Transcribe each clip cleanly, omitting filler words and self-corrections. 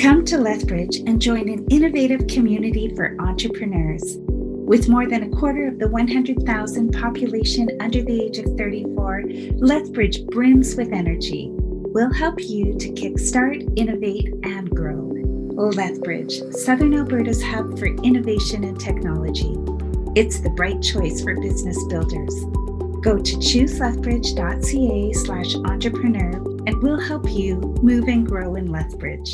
Come to Lethbridge and join an innovative community for entrepreneurs. With more than a quarter of the 100,000 population under the age of 34, Lethbridge brims with energy. We'll help you to kickstart, innovate, and grow. Lethbridge, Southern Alberta's hub for innovation and technology. It's the bright choice for business builders. Go to chooselethbridge.ca/entrepreneur and we'll help you move and grow in Lethbridge.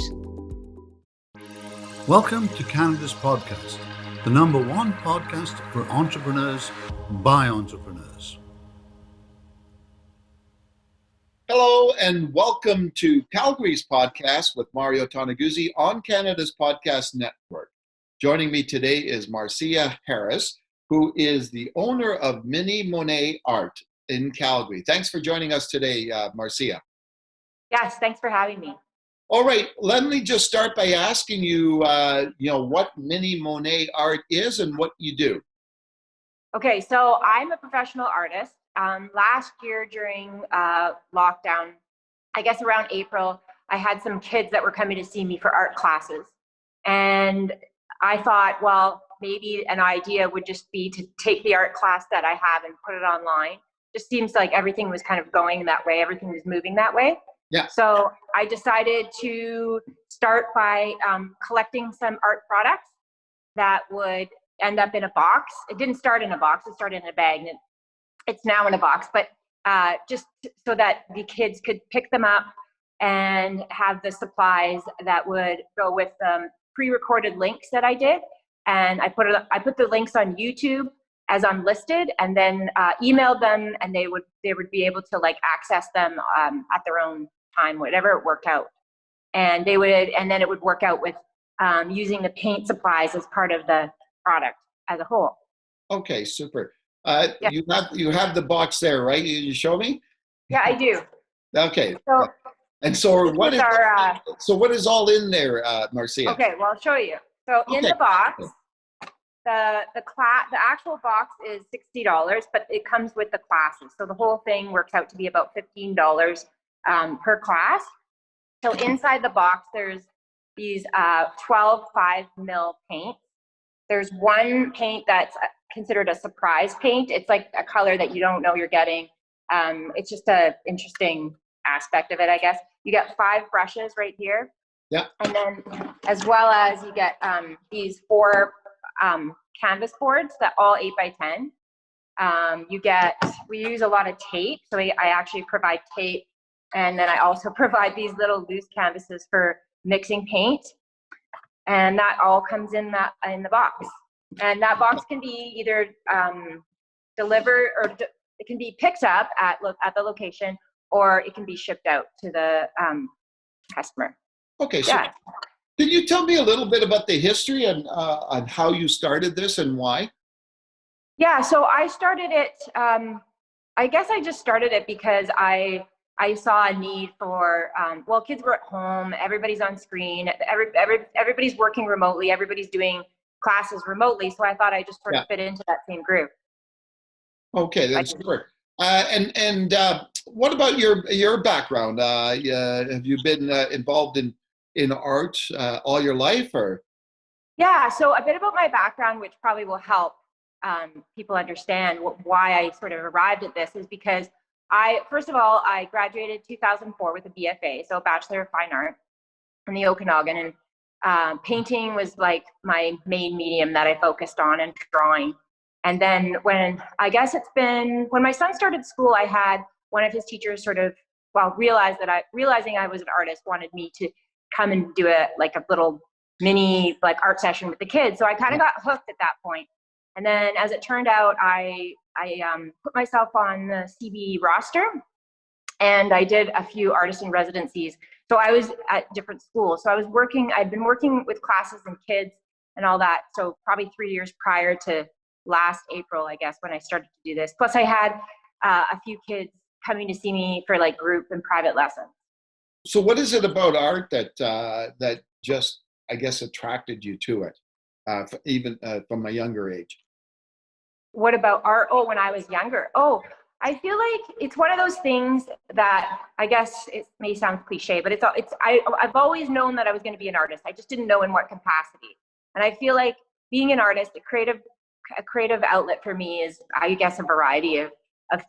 Welcome to Canada's podcast, the #1 podcast for entrepreneurs by entrepreneurs. Hello and welcome to Calgary's podcast with Mario Toneguzzi on Canada's Podcast Network. Joining me today is Marcia Harris, who is the owner of Mini Monet Art in Calgary. Thanks for joining us today, Marcia. Yes, thanks for having me. All right, let me just start by asking you, what Mini Monet Art is and what you do. Okay, so I'm a professional artist. Last year during lockdown, I guess around April, I had some kids that were coming to see me for art classes. And I thought, well, maybe an idea would just be to take the art class that I have and put it online. Just seems like everything was kind of going that way. Everything was moving that way. Yeah. So I decided to start by collecting some art products that would end up in a box. It didn't start in a box, it started in a bag, and it's now in a box, but just so that the kids could pick them up and have the supplies that would go with pre-recorded links that I did. And I put the links on YouTube as unlisted, and then emailed them, and they would be able to access them at their own time, whatever it worked out. And then it would work out with using the paint supplies as part of the product as a whole. Okay, super. Yeah. You have the box there, right? You show me? Yeah, I do. Okay. So what is all in there, Marcia? Okay, well, I'll show you. So in the box, the actual box is $60, but it comes with the classes. So the whole thing works out to be about $15 per class. So inside the box, there's these 12 5mm paints. There's one paint that's considered a surprise paint. It's like a color that you don't know you're getting. It's just an interesting aspect of it, I guess. You get 5 brushes right here. Yeah. And then as well as you get these 4 canvas boards that all 8x10. We use a lot of tape. So I actually provide tape. And then I also provide these little loose canvases for mixing paint. And that all comes in the box. And that box can be either delivered, or it can be picked up at the location, or it can be shipped out to the customer. Okay, so yeah. Can you tell me a little bit about the history and on how you started this and why? Yeah, so I started it, I guess I just started it because I saw a need for, kids were at home, everybody's on screen, everybody's working remotely, everybody's doing classes remotely, so I thought I just sort of fit into that same group. Okay, that's super. And what about your background? Have you been involved in art all your life, or? Yeah, so a bit about my background, which probably will help people understand why I sort of arrived at this, is because first of all, I graduated 2004 with a BFA, so Bachelor of Fine Art in the Okanagan, and painting was like my main medium that I focused on, and drawing. And then when my son started school, I had one of his teachers realizing I was an artist, wanted me to come and do a little mini art session with the kids. So I kind of got hooked at that point. And then as it turned out, I put myself on the CB roster, and I did a few artist in residencies. So I was at different schools. So I'd been working with classes and kids and all that. So probably 3 years prior to last April, I guess, when I started to do this. Plus I had a few kids coming to see me for group and private lessons. So what is it about art that just, I guess, attracted you to it, even from a younger age? What about art? Oh, when I was younger. I feel like it's one of those things that I guess it may sound cliche, but I've always known that I was going to be an artist. I just didn't know in what capacity. And I feel like being an artist, a creative outlet for me is, I guess, a variety of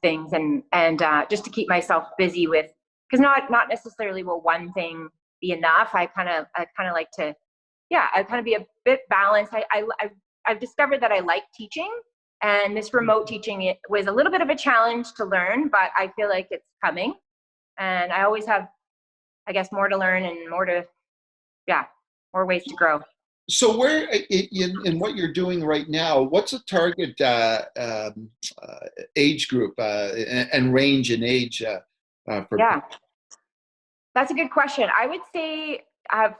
things, and just to keep myself busy with, because not necessarily will one thing be enough. I kind of like to, I kind of be a bit balanced. I've discovered that I like teaching. And this remote teaching, it was a little bit of a challenge to learn, but I feel like it's coming. And I always have, I guess, more to learn and more ways to grow. So where in what you're doing right now, what's a target age group and range in age? That's a good question. I would say I have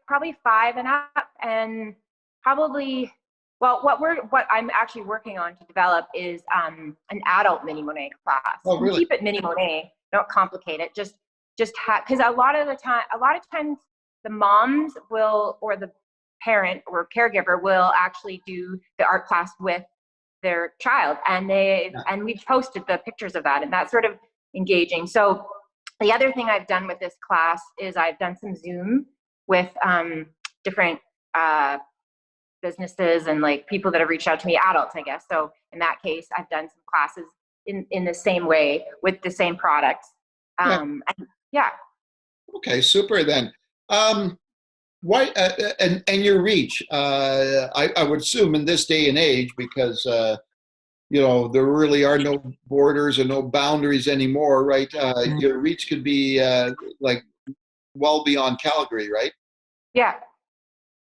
probably 5 and up, and probably, well, what I'm actually working on to develop is an adult mini Monet class. Oh, really? Keep it mini Monet, don't complicate it. Just because a lot of times the moms will, or the parent or caregiver will actually do the art class with their child, and we've posted the pictures of that, and that's sort of engaging. So the other thing I've done with this class is I've done some Zoom with different businesses and like people that have reached out to me, adults, I guess. So in that case, I've done some classes in the same way with the same products. Okay, super then. Why and your reach? I would assume in this day and age, because there really are no borders or no boundaries anymore, right? Your reach could be like well beyond Calgary, right? Yeah.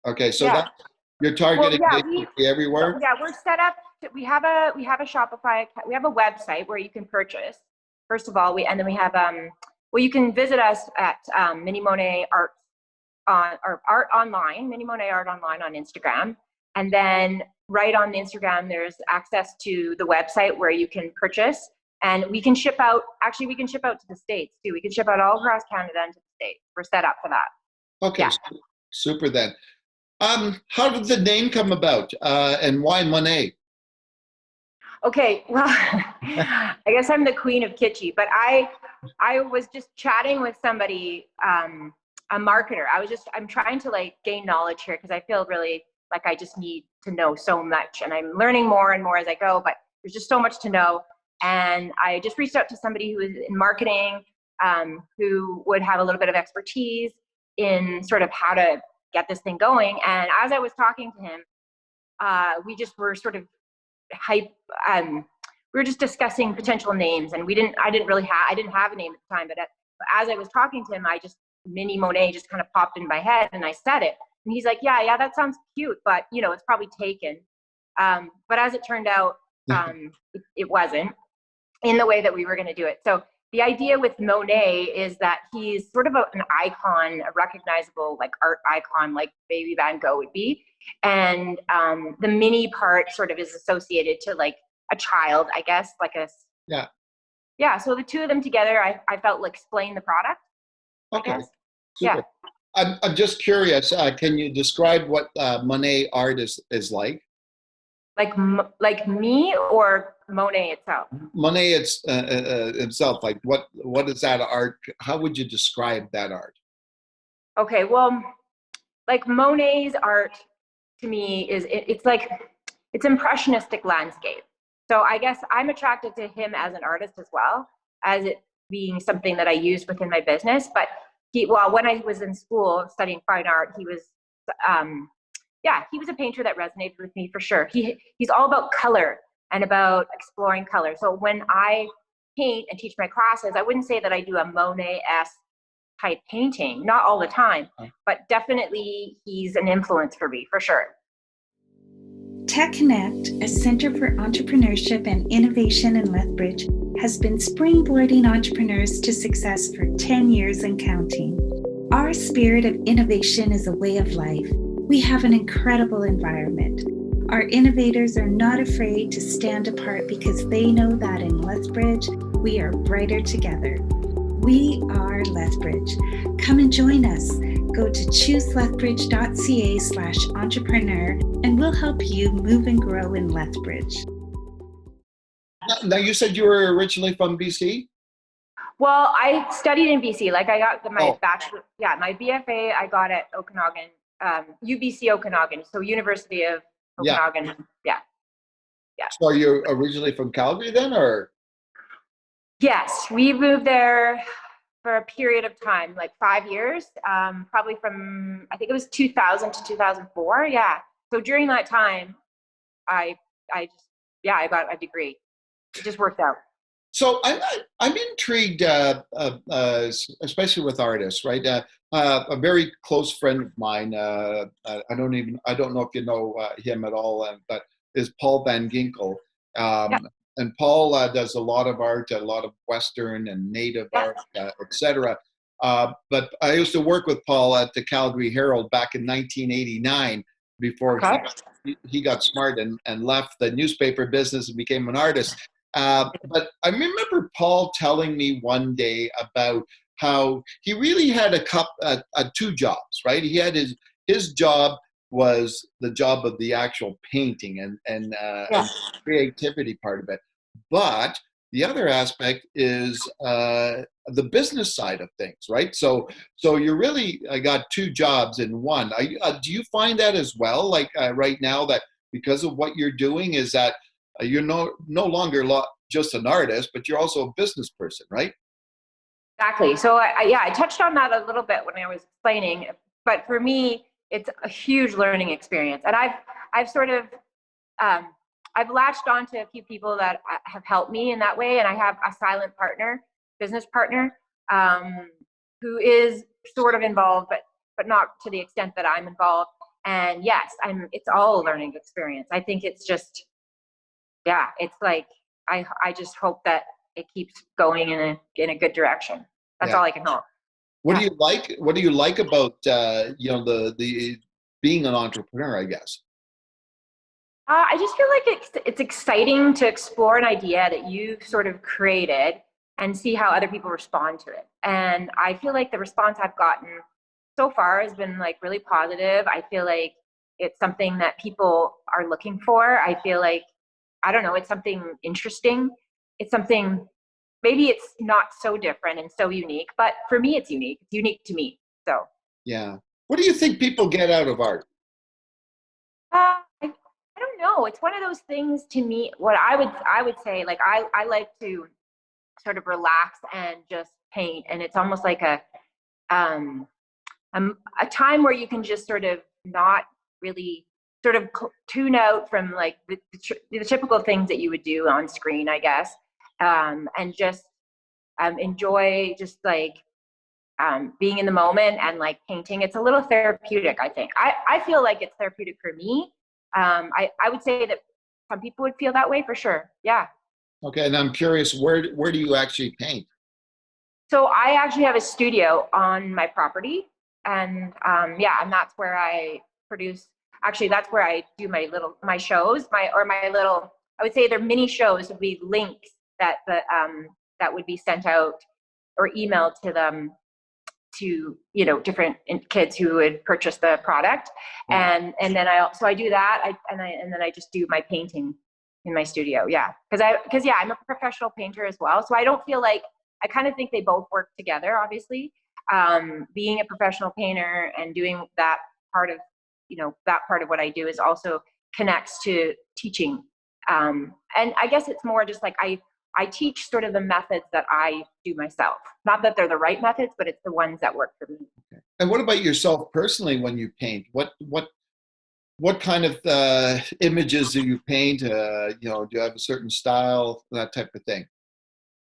Okay, so that you're targeting everywhere. Yeah, we're set up. We have a Shopify. We have a website where you can purchase. First of all, we have you can visit us at Mini Monet Art or Art Online, Mini Monet Art Online on Instagram, and then right on the Instagram there's access to the website where you can purchase, and we can ship out. Actually, we can ship out to the States too. We can ship out all across Canada and to the States. We're set up for that. Okay, super then. How did the name come about, and why Monet? Okay, well, I guess I'm the queen of kitschy, but I was just chatting with somebody, a marketer. I'm trying to like gain knowledge here because I feel really like I just need to know so much, and I'm learning more and more as I go, but there's just so much to know. And I just reached out to somebody who is in marketing, who would have a little bit of expertise in sort of how to get this thing going. And as I was talking to him, we just were sort of we were just discussing potential names, and I didn't have a name at the time, but as I was talking to him, Mini Monet just kind of popped in my head, and I said it, and he's like, yeah, that sounds cute, but it's probably taken. But as it turned out, it wasn't in the way that we were going to do it. So the idea with Monet is that he's sort of an icon, a recognizable like art icon, like Baby Van Gogh would be. And the mini part sort of is associated to like a child, I guess, like a. Yeah. So the two of them together, I felt like explain the product. Okay. Super. Yeah. I'm just curious. Can you describe what Monet art is like? Like me or Monet itself? Monet himself. Like what is that art? How would you describe that art? Okay, well, like Monet's art to me it's impressionistic landscape. So I guess I'm attracted to him as an artist as well, as it being something that I use within my business. But when I was in school studying fine art, he was a painter that resonated with me for sure. He's all about color and about exploring color. So when I paint and teach my classes, I wouldn't say that I do a Monet-esque type painting, not all the time, but definitely he's an influence for me for sure. Tech Connect, a center for entrepreneurship and innovation in Lethbridge, has been springboarding entrepreneurs to success for 10 years and counting. Our spirit of innovation is a way of life. We have an incredible environment. Our innovators are not afraid to stand apart because they know that in Lethbridge, we are brighter together. We are Lethbridge. Come and join us. Go to chooselethbridge.ca/entrepreneur and we'll help you move and grow in Lethbridge. Now you said you were originally from BC? Well, I studied in BC. Like I got my Oh, bachelor, yeah, my BFA I got at Okanagan, UBC Okanagan, so University of yeah. Okanagan. Yeah, yeah. So are you originally from Calgary then, or? Yes, we moved there for a period of time, like 5 years, probably from I think it was 2000 to 2004. Yeah. So during that time, I I just yeah I got a degree. It just worked out. So I'm intrigued, especially with artists, right? A very close friend of mine. I don't know if you know him at all, but is Paul Van Ginkel. Yeah, And Paul does a lot of art, a lot of Western and Native yeah. art, etc. But I used to work with Paul at the Calgary Herald back in 1989 before Okay. he got smart and left the newspaper business and became an artist. But I remember Paul telling me one day about how he really had two jobs, right? He had his job was the job of the actual painting Yeah. and creativity part of it, but the other aspect is the business side of things, right? So you really got two jobs in one. Do you find that as well? Like right now, that because of what you're doing, is that you're no longer just an artist, but you're also a business person, right? Exactly. So yeah, I touched on that a little bit when I was explaining, but for me, it's a huge learning experience, and I've sort of um, I've latched on to a few people that have helped me in that way, and I have a silent partner, business partner, um, who is sort of involved, but not to the extent that I'm involved. And yes, It's all a learning experience. I think it's just yeah, it's like I just hope that it keeps going in a good direction. That's Yeah. all I can hope. What do Yeah. you like? What do you like about the being an entrepreneur? I guess. I just feel like it's exciting to explore an idea that you've sort of created and see how other people respond to it. And I feel like the response I've gotten so far has been like really positive. I feel like it's something that people are looking for. I feel like I don't know, it's something interesting. It's something maybe it's not so different and so unique, but for me it's unique. It's unique to me. So Yeah. What do you think people get out of art? I don't know. It's one of those things to me. What I would say, like I like to sort of relax and just paint, and it's almost like um a time where you can just sort of not really sort of tune out from like the typical things that you would do on screen, I guess, and just enjoy just like being in the moment and like painting. It's a little therapeutic, I think. I feel like it's therapeutic for me. I would say that some people would feel that way for sure. Yeah. Okay, and I'm curious, where do you actually paint? So I actually have a studio on my property, and yeah, and that's where I produce. Actually, that's where I do my shows, my little. I would say they're mini shows would be links that would be sent out or emailed to them to different kids who would purchase the product, Wow. and then I do that and then I just do my painting in my studio. Yeah, because yeah, I'm a professional painter as well, so I don't feel like I kind of think they both work together, obviously. Being a professional painter and doing that part of that part of what I do is also connects to teaching, and I guess it's more just like I teach sort of the methods that I do myself. Not that they're the right methods, but it's the ones that work for me. And what about yourself personally when you paint? What kind of images do you paint? Do you have a certain style, that type of thing?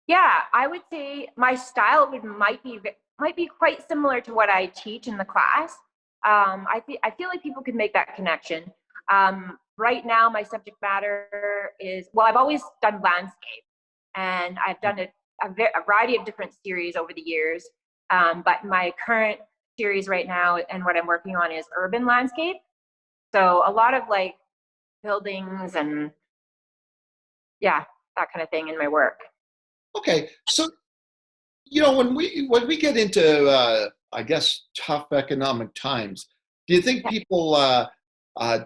Yeah, I would say my style might be quite similar to what I teach in the class. I feel like people could make that connection. Right now, my subject matter is well, I've always done landscape, and I've done a variety of different series over the years. But my current series right now and what I'm working on is urban landscape. So a lot of like buildings and yeah, that kind of thing in my work. Okay, so when we get into I guess tough economic times, do you think Yeah. people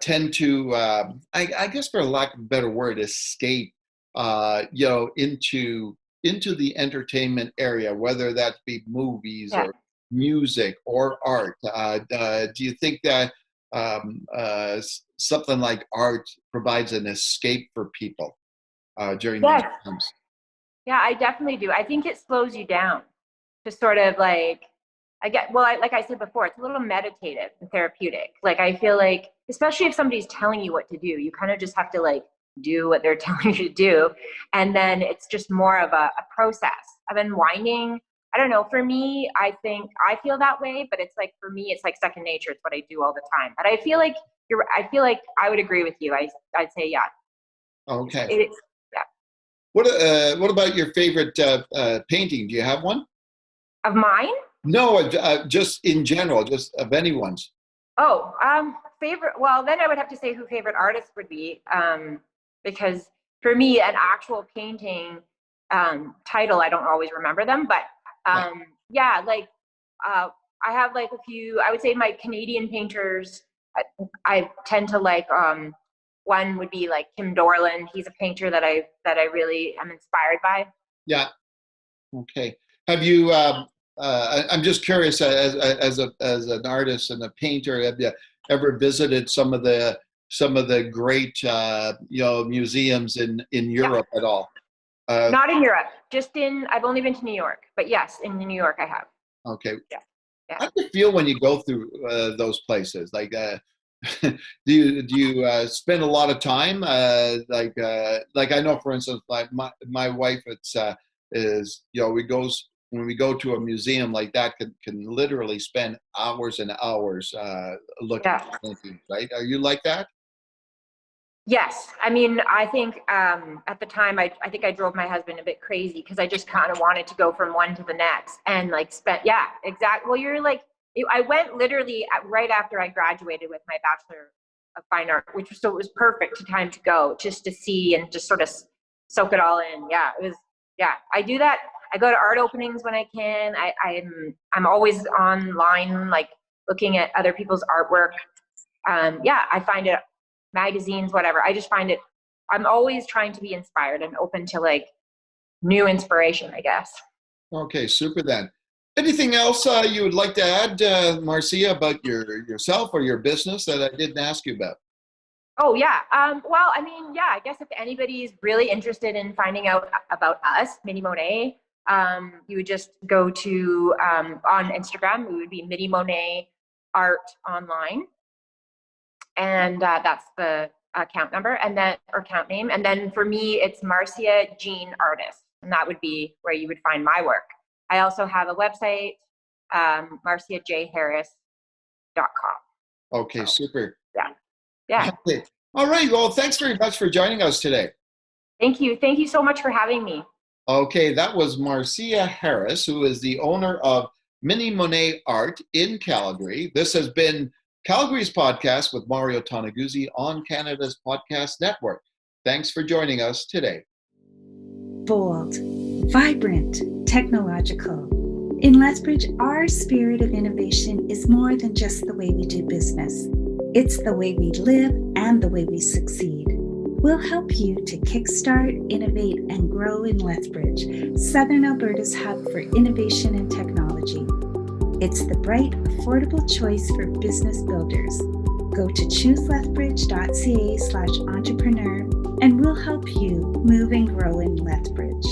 tend to I guess for lack of a better word escape into the entertainment area, whether that be movies or music or art. Do you think that something like art provides an escape for people during these times? Yeah, I definitely do. I think it slows you down to sort of like, like I said before, it's a little meditative and therapeutic. Like I feel like, especially if somebody's telling you what to do, you kind of just have to like do what they're telling you to do. And then it's just more of a process of unwinding. I don't know, for me, I think I feel that way, but it's like, for me, it's like second nature. It's what I do all the time. But I feel like I would agree with you. I'd say, yeah. Okay. What about your favorite painting? Do you have one? Of mine? No, just in general, just of anyone's. Oh, favorite. Well, then I would have to say who favorite artist would be, because for me, an actual painting title, I don't always remember them, but like I have like a few. I would say my Canadian painters. I tend to like. One would be like Kim Dorland. He's a painter that I really am inspired by. Yeah. Okay. Have you? I'm just curious, as an artist and a painter, have you ever visited some of the great museums in Europe at all? Not in Europe. I've only been to New York, but yes, in New York I have. Okay. Yeah. How do you feel when you go through those places? Like, do you spend a lot of time? Like I know, for instance, like my wife, when we go to a museum like that, can literally spend hours and hours looking at paintings, right? Are you like that? Yes. I mean, I think at the time, I think I drove my husband a bit crazy because I just kind of wanted to go from one to the next and like exactly. Well, you're like, I went literally right after I graduated with my Bachelor of Fine Art, so it was perfect time to go just to see and just sort of soak it all in. Yeah, it was. Yeah, I do that. I go to art openings when I can. I'm always online, like looking at other people's artwork. I find it, magazines, whatever. I just find it. I'm always trying to be inspired and open to like new inspiration, I guess. Okay, super then. Anything else you would like to add, Marcia, about yourself or your business that I didn't ask you about? Oh, yeah. Well, I mean, yeah, I guess if anybody's really interested in finding out about us, Mini Monet, you would just go to, on Instagram, we would be Mini Monet Art Online. And that's the account number or account name. And then for me, it's Marcia Jean Artist. And that would be where you would find my work. I also have a website, marciajharris.com. Okay, super. Yeah. Okay. All right. Well, thanks very much for joining us today. Thank you. Thank you so much for having me. Okay, that was Marcia Harris, who is the owner of Mini Monet Art in Calgary. This has been Calgary's podcast with Mario Toneguzzi on Canada's Podcast Network. Thanks for joining us today. Bold, vibrant, technological. In Lethbridge, our spirit of innovation is more than just the way we do business. It's the way we live and the way we succeed. We'll help you to kickstart, innovate, and grow in Lethbridge, Southern Alberta's hub for innovation and technology. It's the bright, affordable choice for business builders. Go to chooselethbridge.ca/entrepreneur and we'll help you move and grow in Lethbridge.